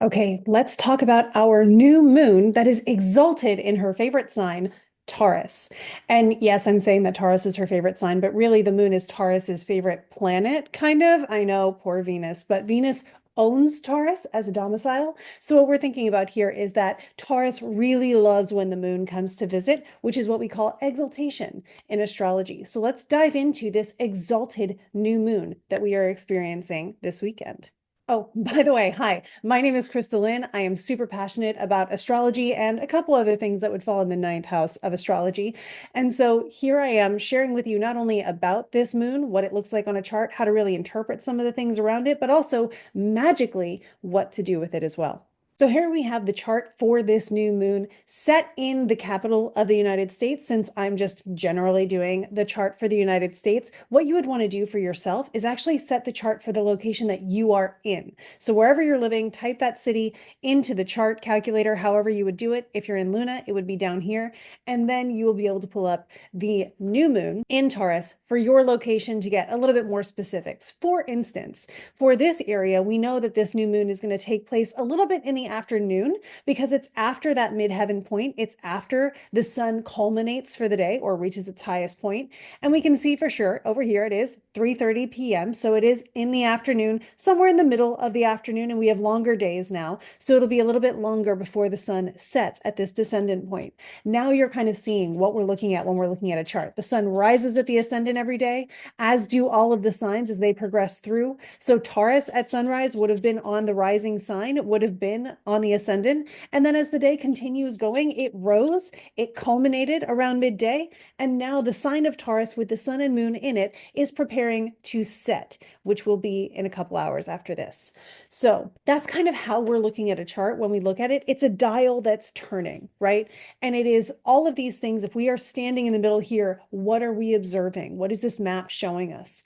Okay, let's talk about our new moon that is exalted in her favorite sign, Taurus. And yes, I'm saying that Taurus is her favorite sign, but really the moon is Taurus's favorite planet, kind of. I know, poor Venus, but Venus owns Taurus as a domicile. So what we're thinking about here is that Taurus really loves when the moon comes to visit, which is what we call exaltation in astrology. So let's dive into this exalted new moon that we are experiencing this weekend. Oh, by the way, hi, my name is Crystal Lynn. I am super passionate about astrology and a couple other things that would fall in the ninth house of astrology. And so here I am sharing with you not only about this moon, what it looks like on a chart, how to really interpret some of the things around it, but also magically what to do with it as well. So here we have the chart for this new moon set in the capital of the United States. Since I'm just generally doing the chart for the United States, what you would want to do for yourself is actually set the chart for the location that you are in. So wherever you're living, type that city into the chart calculator, however you would do it. If you're in Luna, it would be down here. And then you will be able to pull up the new moon in Taurus for your location to get a little bit more specifics. For instance, for this area, we know that this new moon is going to take place a little bit in the afternoon because it's after that midheaven point. It's after the sun culminates for the day or reaches its highest point. And we can see for sure over here it is 3:30 p.m. So it is in the afternoon, somewhere in the middle of the afternoon, and we have longer days now. So it'll be a little bit longer before the sun sets at this descendant point. Now you're kind of seeing what we're looking at when we're looking at a chart. The sun rises at the ascendant every day, as do all of the signs as they progress through. So Taurus at sunrise would have been on the rising sign, it would have been on the ascendant. And then as the day continues going, it rose, it culminated around midday. And now the sign of Taurus with the sun and moon in it is preparing to set, which will be in a couple hours after this. So that's kind of how we're looking at a chart when we look at it. It's a dial that's turning, right? And it is all of these things. If we are standing in the middle here, what are we observing? What is this map showing us?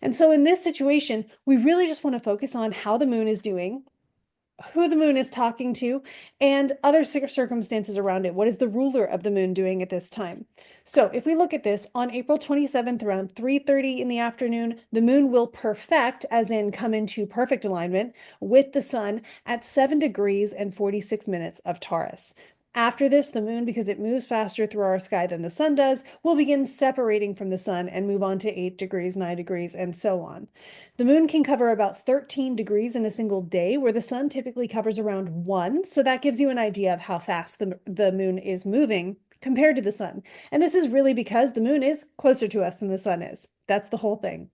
And so in this situation, we really just want to focus on how the moon is doing, who the moon is talking to, and other circumstances around it. What is the ruler of the moon doing at this time? So if we look at this on April 27th around 3:30 in the afternoon, the moon will perfect, as in come into perfect alignment with the sun at 7 degrees and 46 minutes of Taurus. After this, the moon, because it moves faster through our sky than the sun does, will begin separating from the sun and move on to 8 degrees, 9 degrees, and so on. The moon can cover about 13 degrees in a single day, where the sun typically covers around 1. So that gives you an idea of how fast the moon is moving compared to the sun. And this is really because the moon is closer to us than the sun is. That's the whole thing.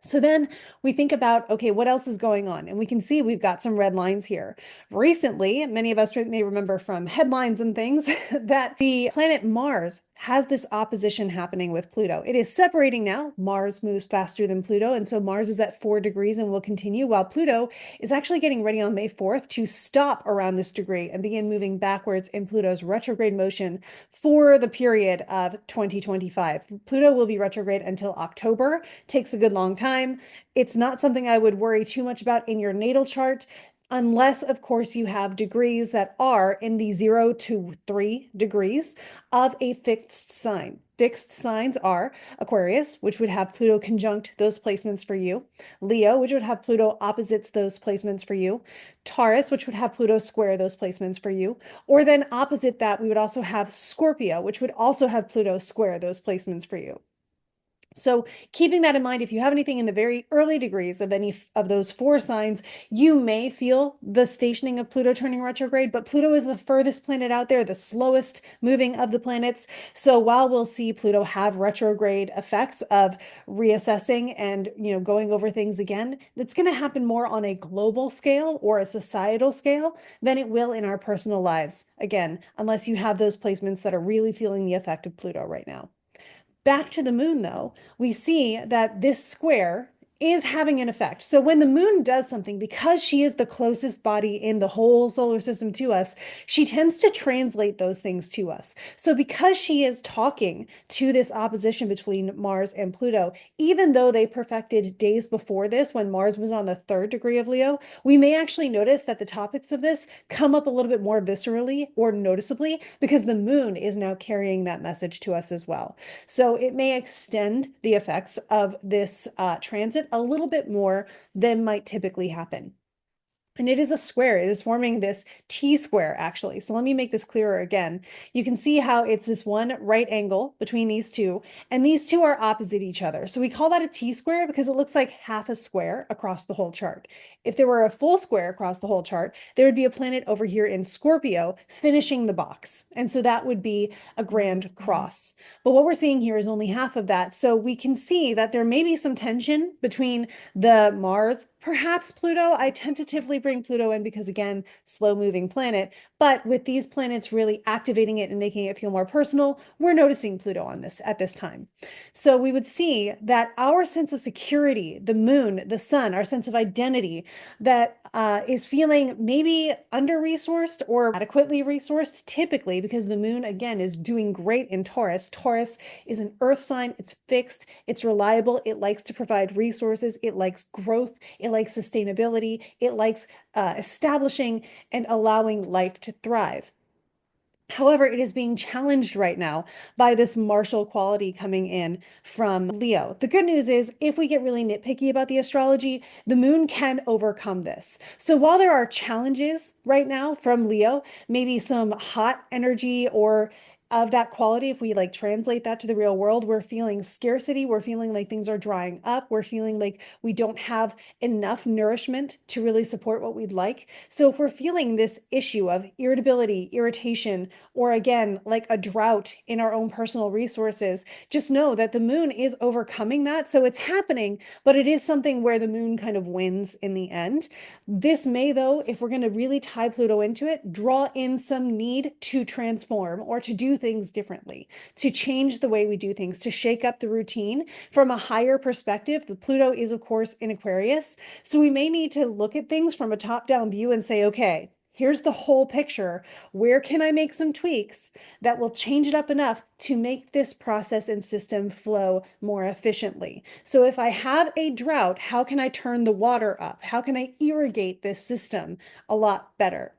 So then we think about, okay, what else is going on? And we can see we've got some red lines here. Recently, many of us may remember from headlines and things that the planet Mars has this opposition happening with Pluto. It is separating now. Mars moves faster than Pluto, and so Mars is at 4 degrees and will continue, while Pluto is actually getting ready on May 4th to stop around this degree and begin moving backwards in Pluto's retrograde motion for the period of 2025. Pluto will be retrograde until October. Takes a good long time. It's not something I would worry too much about in your natal chart, unless, of course, you have degrees that are in the 0 to 3 degrees of a fixed sign. Fixed signs are Aquarius, which would have Pluto conjunct those placements for you, Leo, which would have Pluto opposites those placements for you, Taurus, which would have Pluto square those placements for you, or then opposite that, we would also have Scorpio, which would also have Pluto square those placements for you. So keeping that in mind, if you have anything in the very early degrees of any of those 4 signs, you may feel the stationing of Pluto turning retrograde, but Pluto is the furthest planet out there, the slowest moving of the planets. So while we'll see Pluto have retrograde effects of reassessing and, going over things again, it's going to happen more on a global scale or a societal scale than it will in our personal lives. Again, unless you have those placements that are really feeling the effect of Pluto right now. Back to the moon, though, we see that this square is having an effect. So when the moon does something, because she is the closest body in the whole solar system to us, she tends to translate those things to us. So because she is talking to this opposition between Mars and Pluto, even though they perfected days before this when Mars was on the 3rd degree of Leo, we may actually notice that the topics of this come up a little bit more viscerally or noticeably because the moon is now carrying that message to us as well. So it may extend the effects of this transit a little bit more than might typically happen. And it is a square. It is forming this T square, actually. So let me make this clearer again. You can see how it's this one right angle between these two, and these two are opposite each other. So we call that a T square because it looks like half a square across the whole chart. If there were a full square across the whole chart, there would be a planet over here in Scorpio finishing the box. And so that would be a grand cross. But what we're seeing here is only half of that. So we can see that there may be some tension between the Mars, perhaps Pluto. I tentatively bring Pluto in because, again, slow moving planet. But with these planets really activating it and making it feel more personal, we're noticing Pluto on this at this time. So we would see that our sense of security, the moon, the sun, our sense of identity that is feeling maybe under-resourced or adequately resourced, typically because the moon, again, is doing great in Taurus. Taurus is an earth sign. It's fixed. It's reliable. It likes to provide resources. It likes growth. It likes sustainability. It likes establishing and allowing life to thrive. However, it is being challenged right now by this martial quality coming in from Leo. The good news is, if we get really nitpicky about the astrology, the moon can overcome this. So while there are challenges right now from Leo, maybe some hot energy or of that quality, if we like translate that to the real world, we're feeling scarcity, we're feeling like things are drying up, we're feeling like we don't have enough nourishment to really support what we'd like. So if we're feeling this issue of irritability, irritation, or again, like a drought in our own personal resources, just know that the moon is overcoming that. So it's happening, but it is something where the moon kind of wins in the end. This may, though, if we're going to really tie Pluto into it, draw in some need to transform or to do things differently, to change the way we do things, to shake up the routine from a higher perspective. The Pluto is, of course, in Aquarius. So we may need to look at things from a top-down view and say, okay, here's the whole picture. Where can I make some tweaks that will change it up enough to make this process and system flow more efficiently? So if I have a drought, how can I turn the water up? How can I irrigate this system a lot better?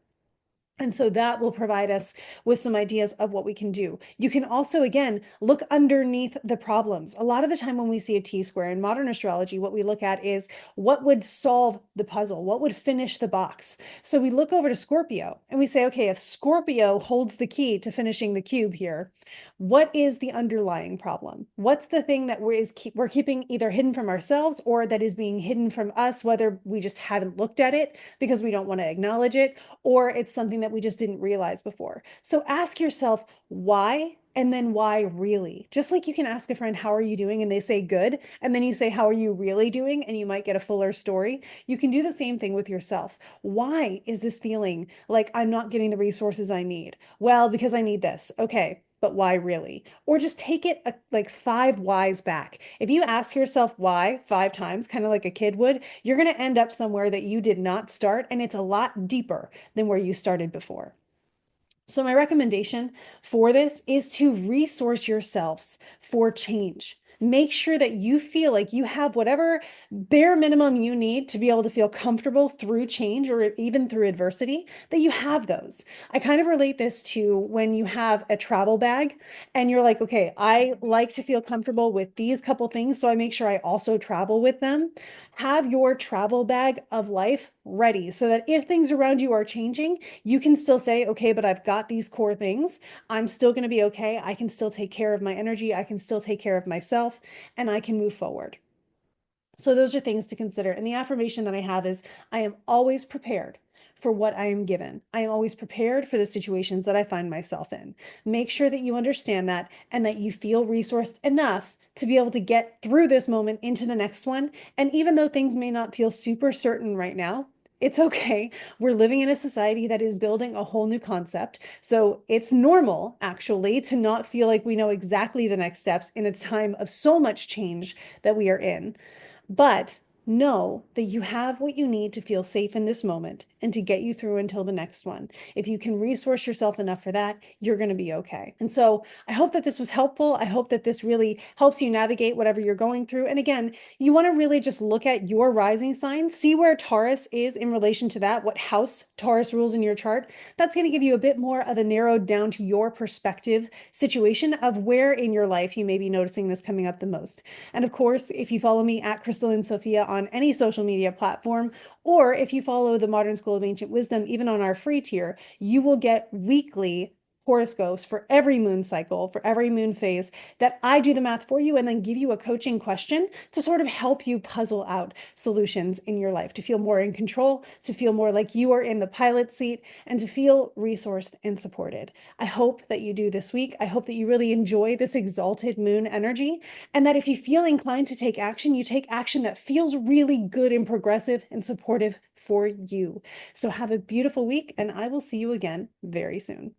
And so that will provide us with some ideas of what we can do. You can also, again, look underneath the problems. A lot of the time when we see a T-square in modern astrology, what we look at is what would solve the puzzle, what would finish the box. So we look over to Scorpio and we say, okay, if Scorpio holds the key to finishing the cube here, what is the underlying problem? What's the thing that we're keeping either hidden from ourselves or that is being hidden from us, whether we just haven't looked at it because we don't want to acknowledge it, or it's something that we just didn't realize before. So ask yourself why, and then why really. Just like you can ask a friend, how are you doing? And they say good. And then you say, how are you really doing? And you might get a fuller story. You can do the same thing with yourself. Why is this feeling like I'm not getting the resources I need? Well, because I need this. Okay. But why really? Or just take it like 5 whys back. If you ask yourself why 5 times, kind of like a kid would, you're going to end up somewhere that you did not start, and it's a lot deeper than where you started before. So my recommendation for this is to resource yourselves for change. Make sure that you feel like you have whatever bare minimum you need to be able to feel comfortable through change or even through adversity, that you have those. I kind of relate this to when you have a travel bag and you're like, okay, I like to feel comfortable with these couple things, so I make sure I also travel with them. Have your travel bag of life ready so that if things around you are changing, you can still say, okay, but I've got these core things. I'm still going to be okay. I can still take care of my energy. I can still take care of myself, and I can move forward. So those are things to consider. And the affirmation that I have is, I am always prepared for what I am given. I am always prepared for the situations that I find myself in. Make sure that you understand that and that you feel resourced enough to be able to get through this moment into the next one. And even though things may not feel super certain right now, it's okay. We're living in a society that is building a whole new concept. So it's normal, actually, to not feel like we know exactly the next steps in a time of so much change that we are in. But know that you have what you need to feel safe in this moment and to get you through until the next one. If you can resource yourself enough for that, you're going to be okay. And so I hope that this was helpful. I hope that this really helps you navigate whatever you're going through. And again, you want to really just look at your rising sign, see where Taurus is in relation to that, what house Taurus rules in your chart. That's going to give you a bit more of a narrowed down to your perspective situation of where in your life you may be noticing this coming up the most. And of course, if you follow me at Crystal and Sophia on on any social media platform, or if you follow the Modern School of Ancient Wisdom, even on our free tier, you will get weekly horoscopes for every moon cycle, for every moon phase, that I do the math for you and then give you a coaching question to sort of help you puzzle out solutions in your life, to feel more in control, to feel more like you are in the pilot seat, and to feel resourced and supported. I hope that you do this week. I hope that you really enjoy this exalted moon energy, and that if you feel inclined to take action, you take action that feels really good and progressive and supportive for you. So have a beautiful week, and I will see you again very soon.